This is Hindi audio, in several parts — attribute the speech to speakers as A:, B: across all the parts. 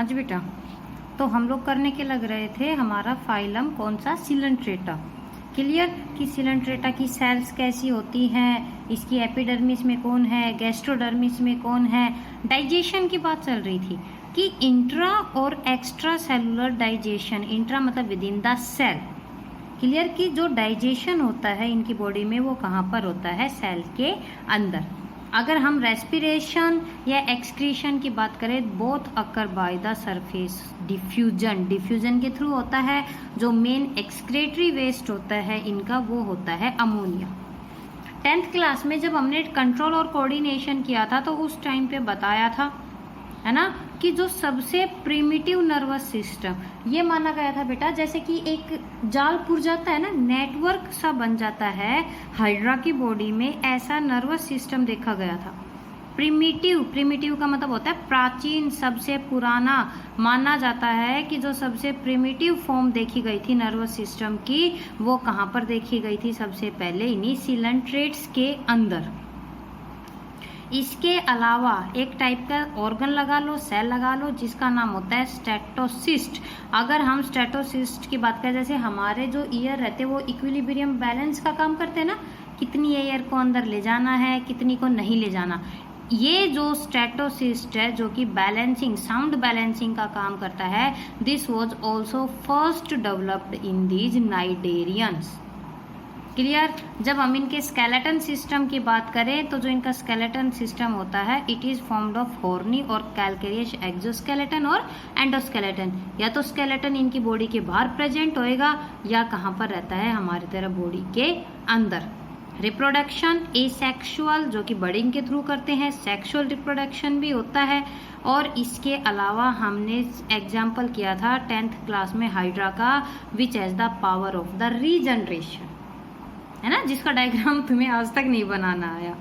A: आज बेटा तो हम लोग करने के लग रहे थे हमारा फाइलम कौन सा, सिलेंट्रेटा। क्लियर कि सिलेंट्रेटा की सेल्स कैसी होती हैं, इसकी एपिडर्मिस में कौन है, गैस्ट्रोडर्मिस में कौन है। डाइजेशन की बात चल रही थी कि इंट्रा और एक्स्ट्रा सेलुलर डाइजेशन, इंट्रा मतलब within the cell. Clear कि जो डाइजेशन होता है इनकी बॉडी में वो कहाँ पर होता है, सेल के अंदर। अगर हम रेस्पिरेशन या एक्सक्रीशन की बात करें, both occur by the surface. Diffusion के थ्रू होता है। जो मेन एक्सक्रेटरी वेस्ट होता है इनका वो होता है अमोनिया। 10th क्लास में जब हमने कंट्रोल और कोऑर्डिनेशन किया था तो उस टाइम पे बताया था, है ना, कि जो सबसे प्रिमिटिव नर्वस सिस्टम ये माना गया था बेटा, जैसे कि एक जाल पुर जाता है ना, नेटवर्क सा बन जाता है हाइड्रा की बॉडी में, ऐसा नर्वस सिस्टम देखा गया था। प्रिमिटिव का मतलब होता है प्राचीन, सबसे पुराना। माना जाता है कि जो सबसे प्रिमिटिव फॉर्म देखी गई थी नर्वस सिस्टम की वो कहाँ पर देखी गई थी, सबसे पहले इन्हीं सिलेंट्रेट्स के अंदर। इसके अलावा एक टाइप का ऑर्गन लगा लो, सेल लगा लो, जिसका नाम होता है स्टेटोसिस्ट। अगर हम स्टेटोसिस्ट की बात करें, जैसे हमारे जो ईयर रहते हैं वो इक्विलिब्रियम बैलेंस का काम करते हैं ना, कितनी एयर को अंदर ले जाना है, कितनी को नहीं ले जाना। ये जो स्टेटोसिस्ट है जो कि बैलेंसिंग, साउंड बैलेंसिंग का काम करता है, this was also first developed in these cnidarians. Clear. जब हम इनके स्केलेटन सिस्टम की बात करें तो जो इनका स्केलेटन सिस्टम होता है it is formed of horny और कैलकेरियस एक्सोस्केलेटन और एंडोस्केलेटन। या तो स्केलेटन इनकी बॉडी के बाहर प्रेजेंट होएगा या कहाँ पर रहता है, हमारी तरह बॉडी के अंदर। रिप्रोडक्शन एसेक्सुअल, जो कि बर्डिंग के थ्रू करते हैं। सेक्सुअल रिप्रोडक्शन भी होता है। और इसके अलावा हमने एग्जाम्पल किया था 10th क्लास में हाइड्रा का, which has the power of the regeneration, है ना, जिसका डायग्राम तुम्हें आज तक नहीं बनाना आया।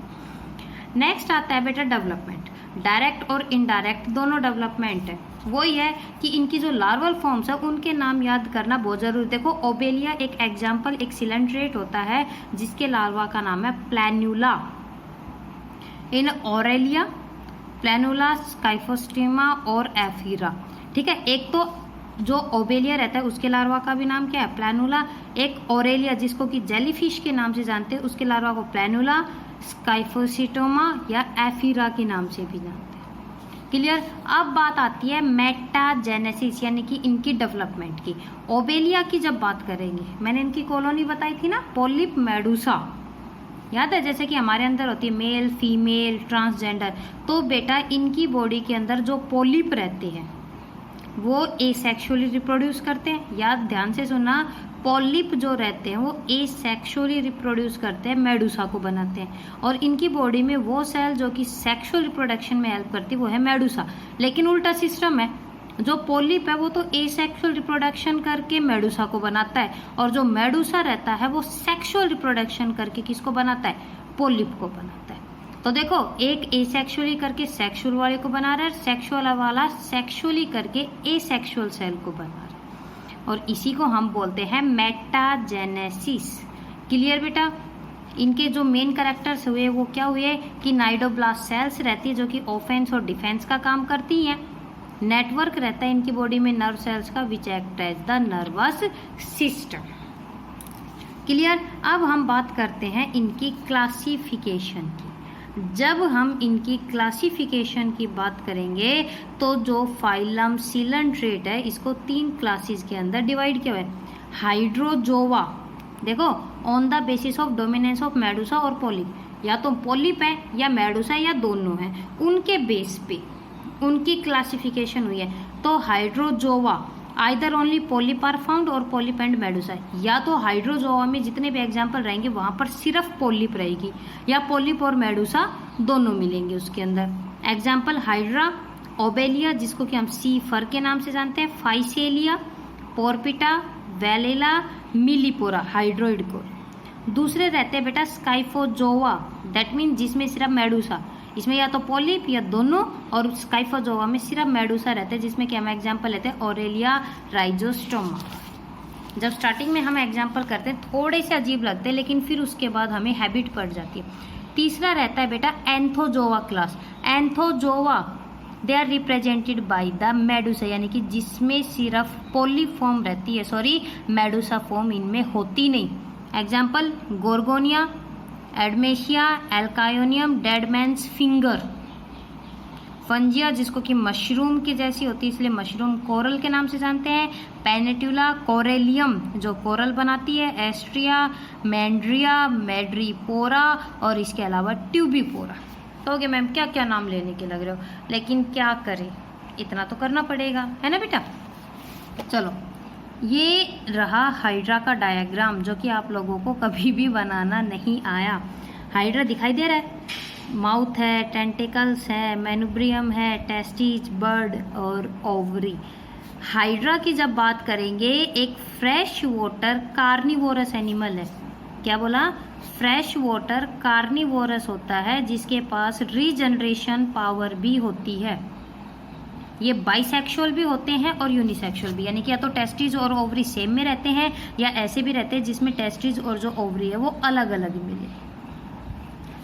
A: नेक्स्ट आता है बेटा डेवलपमेंट। डायरेक्ट और इनडायरेक्ट दोनों डेवलपमेंट है। वो ये है कि इनकी जो लार्वल फॉर्म्स है उनके नाम याद करना बहुत जरूरी। देखो ओबेलिया एक एग्जाम्पल, एक सिलेंट्रेट होता है जिसके लार्वा का नाम है प्लैन्यूला। इन ऑरेलिया, प्लैन्यूला, स्काइफोस्टिमा और एफीरा। ठीक है, एक तो जो ओबेलिया रहता है उसके लार्वा का भी नाम क्या है, प्लैनुला। एक ओरेलिया जिसको कि जेलीफिश के नाम से जानते हैं, उसके लार्वा को प्लैनुला, स्काइफोसिटोमा या एफीरा के नाम से भी जानते हैं। क्लियर। अब बात आती है मेटाजेनेसिस, यानी कि इनकी डेवलपमेंट की। ओबेलिया की जब बात करेंगे, मैंने इनकी कॉलोनी बताई थी ना, पॉलिप मेडुसा, याद है, जैसे कि हमारे अंदर होती है मेल, फीमेल, ट्रांसजेंडर। तो बेटा इनकी बॉडी के अंदर जो पॉलिप रहते हैं वो एसेक्सुअली रिप्रोड्यूस करते हैं। याद ध्यान से सुनना, पॉलिप जो रहते हैं वो एसेक्सुअली रिप्रोड्यूस करते हैं, मेडुसा को बनाते हैं। और इनकी बॉडी में वो सेल जो कि सेक्सुअल रिप्रोडक्शन में हेल्प करती है वो है मेडुसा। लेकिन उल्टा सिस्टम है, जो पॉलिप है वो तो एसेक्सुअल रिप्रोडक्शन करके मेडुसा को बनाता है, और जो मेडुसा रहता है वो सेक्सुअल रिप्रोडक्शन करके किसको बनाता है, पॉलिप को बनाता है। तो देखो एक एसेक्सुअली करके सेक्सुअल वाले को बना रहा है, सेक्सुअल वाला सेक्सुअली करके एसेक्सुअल सेल को बना रहा है, और इसी को हम बोलते हैं मेटाजेनेसिस। क्लियर बेटा। इनके जो मेन कैरेक्टर्स हुए वो क्या हुए कि नाइडोब्लास्ट सेल्स रहती है जो कि ऑफेंस और डिफेंस का काम करती हैं। नेटवर्क रहता है इनकी बॉडी में नर्व सेल्स का, which act as the nervous system. Clear. अब हम बात करते हैं इनकी क्लासिफिकेशन की। जब हम इनकी क्लासिफिकेशन की बात करेंगे तो जो फाइलम सिलेंट्रेट है इसको 3 क्लासेस के अंदर डिवाइड किया हुआ है। हाइड्रोजोवा, देखो on the basis of dominance of Medusa और पॉलिप, या तो पॉलिप है या मेडुसा या दोनों है, उनके बेस पे उनकी क्लासिफिकेशन हुई है। तो hydrozoa either only polyp are found और पॉलिप एंड मेडुसा, या तो हाइड्रोजोआ में जितने भी एग्जाम्पल रहेंगे वहां पर सिर्फ पॉलिप रहेगी, या पॉलिप और मेडुसा दोनों मिलेंगे उसके अंदर। एग्जाम्पल हाइड्रा, ओबेलिया जिसको कि हम सी फर के नाम से जानते हैं, फाइसेलिया, पोरपिटा, वेलेला, मिलीपोरा, हाइड्रोइड को। दूसरे रहते हैं बेटा स्काइफोजोआ, दैट मीन जिसमें सिर्फ मेडुसा, इसमें या तो पॉलिप या दोनों, और स्काइफोजोआ में सिर्फ मेडुसा रहते हैं, जिसमें कि हम एग्जाम्पल लेते हैं ओरेलिया, राइजोस्टोमा। जब स्टार्टिंग में हम एग्जाम्पल करते हैं थोड़े से अजीब लगते हैं, लेकिन फिर उसके बाद हमें हैबिट पड़ जाती है। तीसरा रहता है बेटा Anthozoa class. Anthozoa they are represented by the medusa, यानी कि जिसमें सिर्फ पोलीफॉर्म रहती है, सॉरी मेडुसा फॉर्म इनमें होती नहीं। Example गोर्गोनिया, एडमेशिया, एल्कायोनियम, डेडमैन्स finger. फंजिया जिसको कि मशरूम की जैसी होती है इसलिए मशरूम कोरल के नाम से जानते हैं। पेनेट्यूला, कोरेलियम जो कोरल बनाती है, एस्ट्रिया, मैंड्रिया, मैड्रीपोरा और इसके अलावा ट्यूबिपोरा। तो ओके मैम क्या क्या नाम लेने के लग रहे हो, लेकिन क्या करें, इतना तो करना पड़ेगा, है ना बेटा। चलो ये रहा हाइड्रा का डायग्राम जो कि आप लोगों को कभी भी बनाना नहीं आया। हाइड्रा दिखाई दे रहा है, माउथ है, टेंटिकल्स है, मैनुब्रियम है, टेस्टिस, बर्ड और ओवरी। हाइड्रा की जब बात करेंगे एक फ्रेश वाटर कार्निवोरस एनिमल है। क्या बोला, फ्रेश वाटर कार्निवोरस होता है जिसके पास रीजनरेशन पावर भी होती है। ये बाइसेक्सुअल भी होते हैं और यूनिसेक्सुअल भी, यानी कि या तो टेस्टिस और ओवरी सेम में रहते हैं या ऐसे भी रहते हैं जिसमें टेस्टिस और जो ओवरी है वो अलग अलग मिले।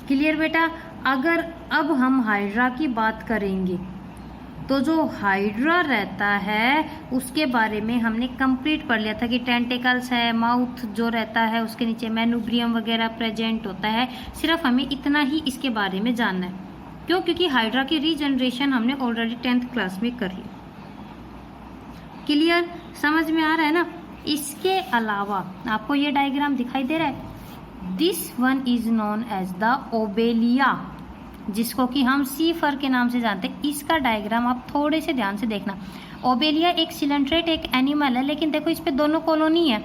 A: क्लियर बेटा। अगर अब हम हाइड्रा की बात करेंगे तो जो हाइड्रा रहता है उसके बारे में हमने कंप्लीट पढ़ लिया था कि टेंटिकल्स है, माउथ जो रहता है उसके नीचे मैनुब्रियम वगैरह प्रेजेंट होता है। सिर्फ हमें इतना ही इसके बारे में जानना है। क्यों, क्योंकि हाइड्रा की रीजनरेशन हमने ऑलरेडी 10th क्लास में कर ली। क्लियर, समझ में आ रहा है ना। इसके अलावा आपको ये डायग्राम दिखाई दे रहा है, this one is known as the Obelia, जिसको कि हम सी फर के नाम से जानते हैं। इसका डायग्राम आप थोड़े से ध्यान से देखना। ओबेलिया एक सिलेंट्रेट एक एनिमल है, लेकिन देखो इस पे दोनों कॉलोनी है,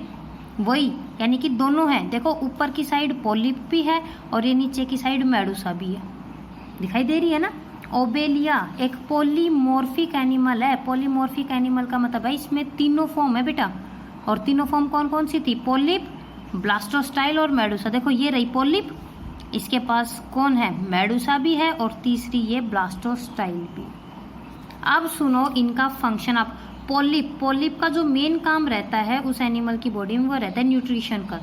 A: वही यानी कि दोनों है। देखो ऊपर की साइड पोलिप भी है और ये नीचे की साइड मेडुसा भी है, दिखाई दे रही है ना। ओबेलिया एक पोलीमॉर्फिक एनिमल है। पोलीमॉर्फिक एनिमल का मतलब है इसमें तीनों फॉर्म है बेटा, और तीनों फॉर्म कौन कौन सी थी, पोलिप, ब्लास्टोस्टाइल और मेडुसा। देखो ये रही पोलिप, इसके पास कौन है, मेडुसा भी है, और तीसरी ये ब्लास्टोस्टाइल भी। अब सुनो इनका फंक्शन। आप पोलिप का जो मेन काम रहता है उस एनिमल की बॉडी में वो रहता है न्यूट्रिशन का।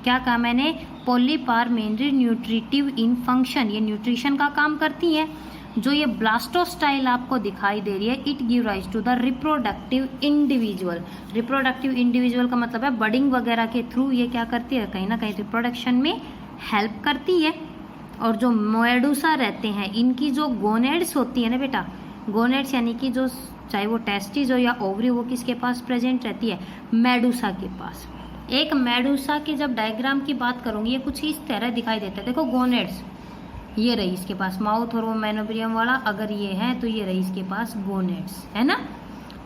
A: क्या काम है ने, polyp are mainly nutritive in function, ये न्यूट्रिशन का काम करती हैं। जो ये ब्लास्टोस्टाइल आपको दिखाई दे रही है, it give rise to the reproductive individual. Reproductive individual का मतलब है बडिंग वगैरह के थ्रू ये क्या करती है, कहीं ना कहीं रिप्रोडक्शन में हेल्प करती है। और जो मेडुसा रहते हैं इनकी जो गोनेड्स होती है ना बेटा, गोनेड्स यानी कि जो चाहे वो टेस्टिस हो या ओवरी, वो किसके पास प्रेजेंट रहती है, मेडुसा के पास। एक मेडुसा के जब डायग्राम की बात करूंगी ये कुछ इस तरह दिखाई देता है। देखो गोनेड्स ये रही इसके पास माउथ और वो मैनोब्रियम वाला, अगर ये है तो ये रही इसके पास गोनेड्स, है ना।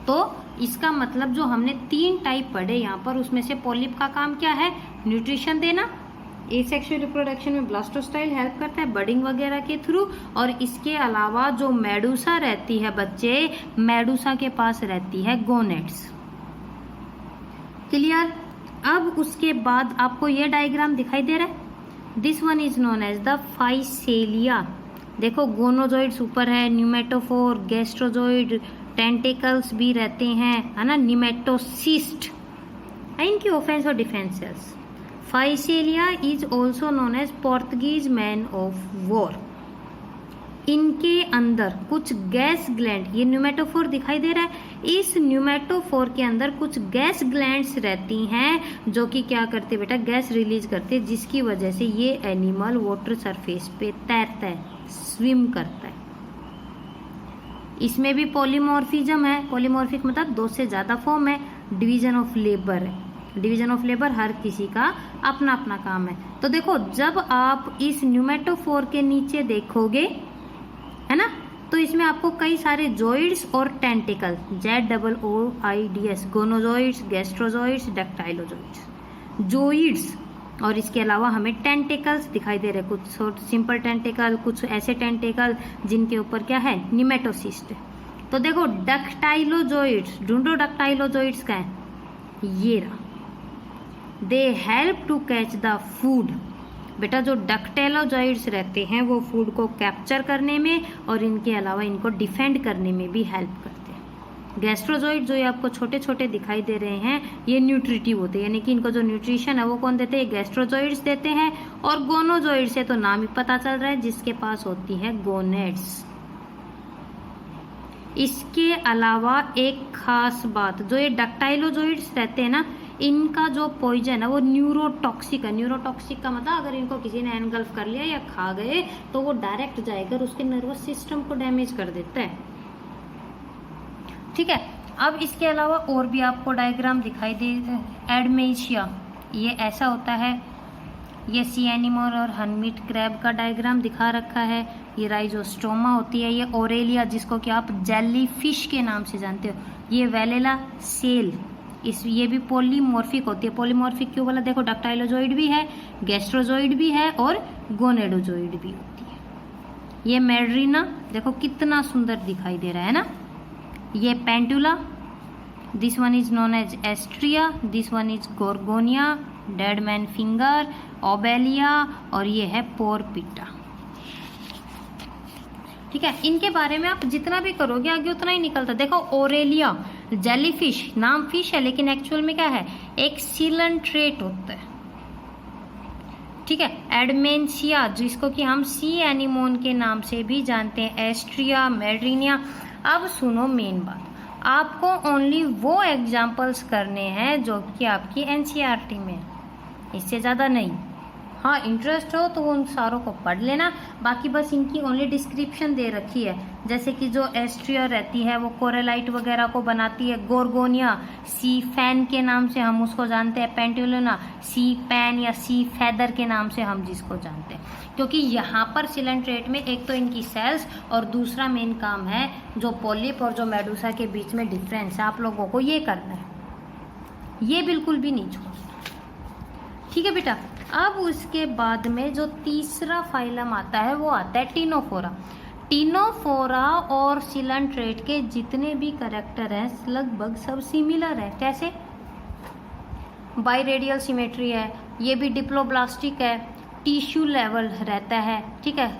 A: तो इसका मतलब जो हमने 3 टाइप पढ़े यहाँ पर, उसमें से पोलिप का काम क्या है, न्यूट्रिशन देना। एसेक्सुअल रिप्रोडक्शन में ब्लास्टोस्टाइल हेल्प करता है बडिंग वगैरह के थ्रू। और इसके अलावा जो मेडुसा रहती है बच्चे, मेडुसा के पास रहती है गोनेड्स। क्लियर। अब उसके बाद आपको ये डायग्राम दिखाई दे रहा है, this one is known as the Physalia. देखो गोनोजोइड्स ऊपर है, न्यूमेटोफोर, गैस्ट्रोजोइड, टेंटिकल्स भी रहते हैं, है ना, निमेटोसिस्ट, इनकी ऑफेंस और defence cells. Physalia is also known as Portuguese man of war. इनके अंदर कुछ गैस ग्लैंड, ये न्यूमेटोफोर दिखाई दे रहा है, इस न्यूमेटोफोर के अंदर कुछ गैस ग्लैंड्स रहती हैं जो कि क्या करते बेटा, गैस रिलीज करते, जिसकी वजह से ये एनिमल वाटर सरफेस पे तैरता है, स्विम करता है। इसमें भी पॉलीमॉर्फिज्म है, पॉलीमॉर्फिक मतलब 2 से ज्यादा फॉर्म है, डिवीजन ऑफ लेबर है। डिवीजन ऑफ लेबर हर किसी का अपना अपना काम है। तो देखो जब आप इस न्यूमेटोफोर के नीचे देखोगे, है ना, तो इसमें आपको कई सारे जॉइड्स और टेंटिकल, ZOOIDS, गोनोजोइड्स, गैस्ट्रोजोइड्स, डक्टाइलोजोइड्स, जॉइड्स, और इसके अलावा हमें टेंटिकल्स दिखाई दे रहे, कुछ सिंपल टेंटिकल, कुछ ऐसे टेंटिकल जिनके ऊपर क्या है, निमेटोसिस्ट। तो देखो डक्टाइलोजोइड्स, ढूंढो डक्टाइलोजोइड्स का है, ये रहा। They help to catch the food. बेटा जो डक्टाइलोजोइड्स रहते हैं वो फूड को कैप्चर करने में और इनके अलावा इनको डिफेंड करने में भी हेल्प करते हैं। गैस्ट्रोजोइड जो ये आपको छोटे छोटे दिखाई दे रहे हैं, ये न्यूट्रिटिव होते हैं, यानी कि इनको जो न्यूट्रिशन है वो कौन देते हैं, गैस्ट्रोजोइड्स देते हैं। और गोनोजोइड से तो नाम ही पता चल रहा है, जिसके पास होती है गोनेड्स। इसके अलावा एक खास बात, जो ये डक्टाइलोजोइड्स रहते हैं ना, इनका जो पॉइजन है वो न्यूरोटॉक्सिक है। न्यूरोटॉक्सिक का मतलब अगर इनको किसी ने एनगल्फ कर लिया या खा गए तो वो डायरेक्ट जाएगा और उसके नर्वस सिस्टम को डैमेज कर देता है। ठीक है, अब इसके अलावा और भी आपको डायग्राम दिखाई दे। एडमेंशिया, ये ऐसा होता है, ये सी एनिमल और हर्मिट क्रैब का डायग्राम दिखा रखा है। ये राइजोस्टोमा होती है। ये ओरेलिया, जिसको कि आप जेली फिश के नाम से जानते हो। ये वेलेला सेल, ये भी पॉलीमॉर्फिक होती है। पॉलीमॉर्फिक क्यों बोला? देखो डक्टाइलोजोइड भी है, गैस्ट्रोजोइड भी है और गोनेडोजोइड भी होती है। ये मेड्रीना, देखो कितना सुंदर दिखाई दे रहा है ना। ये pennatula, this one is known as astraea, this one is gorgonia, dead man finger, obelia, और ये है पोरपिटा। ठीक है, इनके बारे में आप जितना भी करोगे आगे उतना ही निकलता। देखो ओरेलिया जेलीफिश, नाम फिश है लेकिन एक्चुअल में क्या है? एक सिलेंट्रेट होता है। ठीक है, एडमेंशिया, जिसको कि हम सी एनिमोन के नाम से भी जानते हैं, एस्ट्रिया, मेड्रीनिया। अब सुनो मेन बात, आपको ओनली वो एग्जाम्पल्स करने हैं जो कि आपकी एनसीईआरटी में, इससे ज़्यादा नहीं। हाँ, इंटरेस्ट हो तो उन सारों को पढ़ लेना, बाकी बस इनकी ओनली डिस्क्रिप्शन दे रखी है। जैसे कि जो एस्ट्रिया रहती है वो कोरेलाइट वगैरह को बनाती है। गोर्गोनिया सी फैन के नाम से हम उसको जानते हैं। पेंटुलिना सी पैन या सी फैदर के नाम से हम जिसको जानते हैं। क्योंकि यहाँ पर सिलेंट्रेट में एक तो इनकी सेल्स और दूसरा मेन काम है जो पॉलिप और जो मेडुसा के बीच में डिफरेंस है, आप लोगों को ये करना है, ये बिल्कुल भी नहीं छोड़ना। ठीक है बेटा, अब उसके बाद में जो तीसरा फाइलम आता है वो आता है टीनोफोरा। टीनोफोरा और सिलेंट्रेट के जितने भी कैरेक्टर हैं लगभग सब सिमिलर है। कैसे? बाइरेडियल सिमेट्री है, ये भी डिप्लोब्लास्टिक है, टिश्यू लेवल रहता है। ठीक है,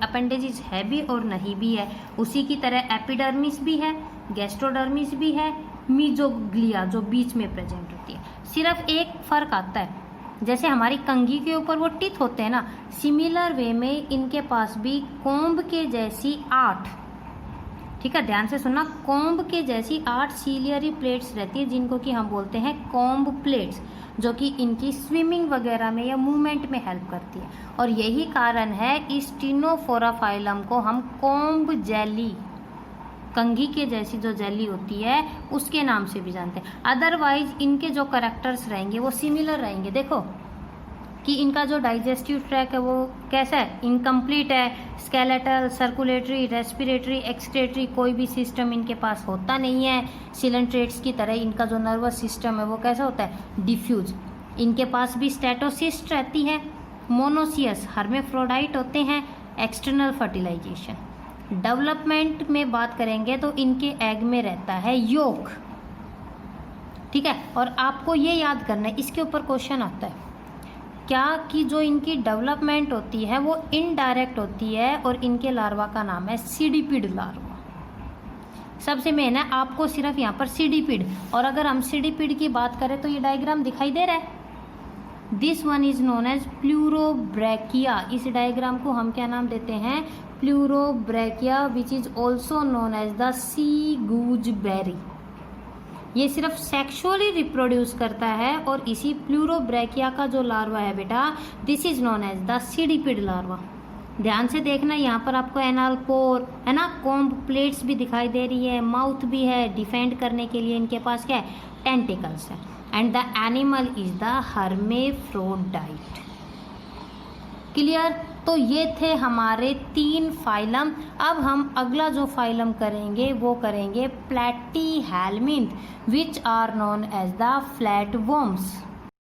A: अपेंडेजेस है भी और नहीं भी है। उसी की तरह एपिडर्मिस भी है, गैस्ट्रोडर्मिस भी है, मीजोग्लिया जो बीच में प्रेजेंट होती है। सिर्फ एक फर्क आता है, जैसे हमारी कंघी के ऊपर वो टिथ होते हैं ना, सिमिलर वे में इनके पास भी कोम्ब के जैसी 8, ठीक है ध्यान से सुनना, कोम्ब के जैसी 8 सीलियरी प्लेट्स रहती है जिनको कि हम बोलते हैं कोम्ब प्लेट्स, जो कि इनकी स्विमिंग वगैरह में या मूवमेंट में हेल्प करती है। और यही कारण है इस टीनोफोरा फाइलम को हम कोम्ब जेली, कंघी के जैसी जो जेली होती है उसके नाम से भी जानते हैं। अदरवाइज इनके जो कैरेक्टर्स रहेंगे वो सिमिलर रहेंगे। देखो कि इनका जो डाइजेस्टिव ट्रैक है वो कैसा है? इनकम्प्लीट है। स्केलेटल, सर्कुलेटरी, रेस्पिरेटरी, एक्सक्रेटरी कोई भी सिस्टम इनके पास होता नहीं है। सिलेंट्रेट्स की तरह इनका जो नर्वस सिस्टम है वो कैसा होता है? डिफ्यूज। इनके पास भी स्टेटोसिस्ट रहती है। मोनोसियस, हर्मेफ्रोडाइट होते हैं। External fertilisation. डेवलपमेंट में बात करेंगे तो इनके एग में रहता है योक। ठीक है, और आपको ये याद करना है, इसके ऊपर क्वेश्चन आता है क्या कि जो इनकी डेवलपमेंट होती है वो इनडायरेक्ट होती है और इनके लार्वा का नाम है सीडिपिड लार्वा। सबसे मेन है, आपको सिर्फ यहाँ पर सीडिपिड, और अगर हम सीडिपिड की बात करें तो ये डायग्राम दिखाई दे रहा है। This one is known as pleurobrachia. इस डायग्राम को हम क्या नाम देते हैं? Pleurobrachia, which is also known as the sea gooseberry. ये सिर्फ सेक्सुअली रिप्रोड्यूस करता है और इसी प्लूरोब्रैकिया का जो लार्वा है बेटा, this is known as the cydippid larva. ध्यान से देखना, यहाँ पर आपको एनाल पोर है ना, कोम्ब प्लेट्स भी दिखाई दे रही है, माउथ भी है, डिफेंड करने के लिए इनके पास क्या है? टेंटिकल्स है। And the animal is the hermaphrodite. Clear? तो ये थे हमारे 3 फाइलम। अब हम अगला जो फाइलम करेंगे वो करेंगे platyhelminth, which are known as the flatworms.